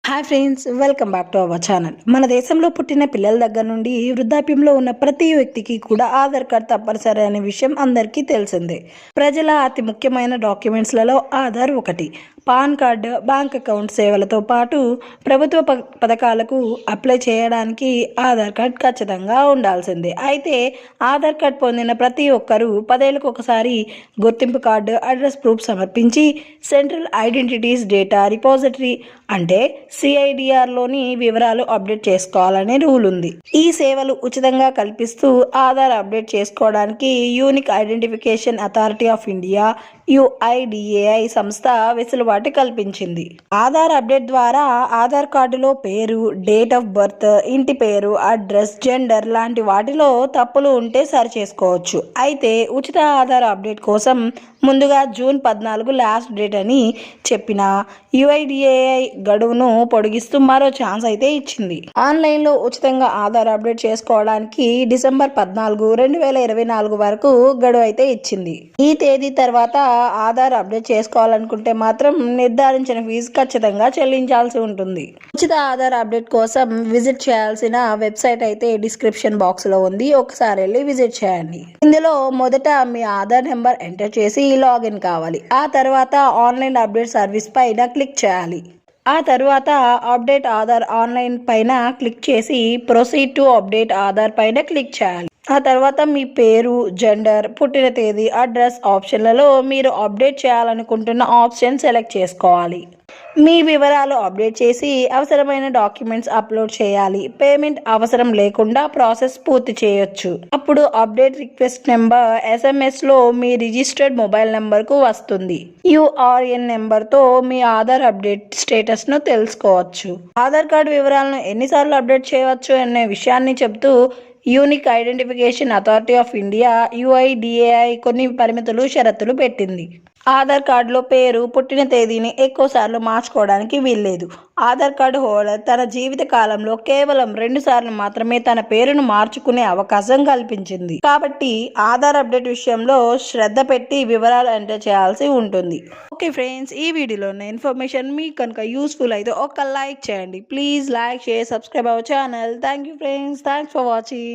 Hi friends, welcome back to our channel. మన దేశంలో పుట్టిన పిల్లల దగ్గర నుండి వృద్ధాప్యంలో ఉన్న ప్రతి వ్యక్తికి కూడా ఆధార్ కార్డ్ తప్పనిసరి అనే విషయం అందరికీ తెలిసిందే. ప్రజల అతి ముఖ్యమైన డాక్యుమెంట్స్లలో ఆధార్ ఒకటి. పాన్ కార్డు, బ్యాంక్ అకౌంట్ సేవలతో పాటు ప్రభుత్వ పథకాలకు అప్లై చేయడానికి ఆధార్ కార్డ్ ఖచ్చితంగా ఉండాల్సిందే. అయితే ఆధార్ కార్డ్ పొందిన ప్రతి ఒక్కరూ 10 ఏళ్లకు ఒకసారి గుర్తింపు కార్డు, అడ్రస్ ప్రూఫ్ సమర్పించి సెంట్రల్ ఐడెంటిటీస్ డేటా రిపోజిటరీ అంటే సిఐడిఆర్లోని వివరాలు అప్డేట్ చేసుకోవాలనే రూల్ ఉంది. ఈ సేవలు ఉచితంగా కల్పిస్తూ ఆధార్ అప్డేట్ చేసుకోవడానికి unique identification authority of India UIDAI సంస్థ వెసులుబాటు కల్పించింది. ఆధార్ అప్డేట్ ద్వారా ఆధార్ కార్డులో పేరు, డేట్ ఆఫ్ బర్త్, ఇంటి పేరు, అడ్రస్, జెండర్ లాంటి వాటిలో తప్పులు ఉంటే సరి చేసుకోవచ్చు. అయితే ఉచిత ఆధార్ అప్డేట్ కోసం ముందుగా జూన్ 14 లాస్ట్ డేట్ అని చెప్పిన UIDAI గడువును పొడిగిస్తూ మరో ఛాన్స్ అయితే ఇచ్చింది. ఆన్లైన్లో ఉచితంగా ఆధార్ అప్డేట్ చేసుకోవడానికి డిసెంబర్ 14, 2024 వరకు గడువు అయితే ఇచ్చింది. ఈ తేదీ తర్వాత ఆధార్ అప్డేట్ చేసుకోవాలనుకుంటే మాత్రం నిర్ధారించిన ఫీజు ఖచ్చితంగా చెల్లించాల్సి ఉంటుంది. ఉచిత ఆధార్ అప్డేట్ కోసం విజిట్ చేయాల్సిన వెబ్సైట్ అయితే డిస్క్రిప్షన్ బాక్స్ లో ఉంది. ఒకసారి వెళ్ళి విజిట్ చేయండి. ఇందులో మొదట మీ ఆధార్ నెంబర్ ఎంటర్ చేసి లాగిన్ కావాలి. ఆ తర్వాత ఆన్లైన్ అప్డేట్ సర్వీస్ పైన క్లిక్ చేయాలి. ఆ తర్వాత అప్డేట్ ఆధార్ ఆన్లైన్ పైన క్లిక్ చేసి ప్రొసీడ్ టు అప్డేట్ ఆధార్ పైన క్లిక్ చేయాలి. ఆ తర్వాత మీ పేరు, జెండర్, పుట్టిన తేదీ, అడ్రస్ ఆప్షన్లలో మీరు అప్డేట్ చేయాలనుకుంటున్న ఆప్షన్ సెలెక్ట్ చేసుకోవాలి. మీ వివరాలు అప్డేట్ చేసి అవసరమైన డాక్యుమెంట్స్ అప్లోడ్ చేయాలి. పేమెంట్ అవసరం లేకుండా ప్రాసెస్ పూర్తి చేయొచ్చు. అప్పుడు అప్డేట్ రిక్వెస్ట్ నెంబర్ SMS లో మీ రిజిస్టర్డ్ మొబైల్ నెంబర్కు వస్తుంది. URN నెంబర్తో మీ ఆధార్ అప్డేట్ స్టేటస్ను తెలుసుకోవచ్చు. ఆధార్ కార్డు వివరాలను ఎన్నిసార్లు అప్డేట్ చేయవచ్చు అనే విషయాన్ని చెబుతూ unique identification authority of India UIDAI కొన్ని పరిమితులు, షరతులు పెట్టింది. ఆధార్ కార్డులో పేరు, పుట్టిన తేదీని ఎక్కువసార్లు మార్చుకోవడానికి వీల్లేదు. ఆధార్ కార్డు హోల్డర్ తన జీవిత కాలంలో కేవలం 2 సార్లు మాత్రమే తన పేరును మార్చుకునే అవకాశం కల్పించింది. కాబట్టి ఆధార్ అప్డేట్ విషయంలో శ్రద్ధ పెట్టి వివరాలు ఎంటర్ చేయాల్సి ఉంటుంది. ఓకే ఫ్రెండ్స్, ఈ వీడియోలో ఉన్న ఇన్ఫర్మేషన్ మీకు కనుక యూస్ఫుల్ అయితే ఒక లైక్ చేయండి. Please like, share, subscribe our channel. Thank you friends, thanks for watching.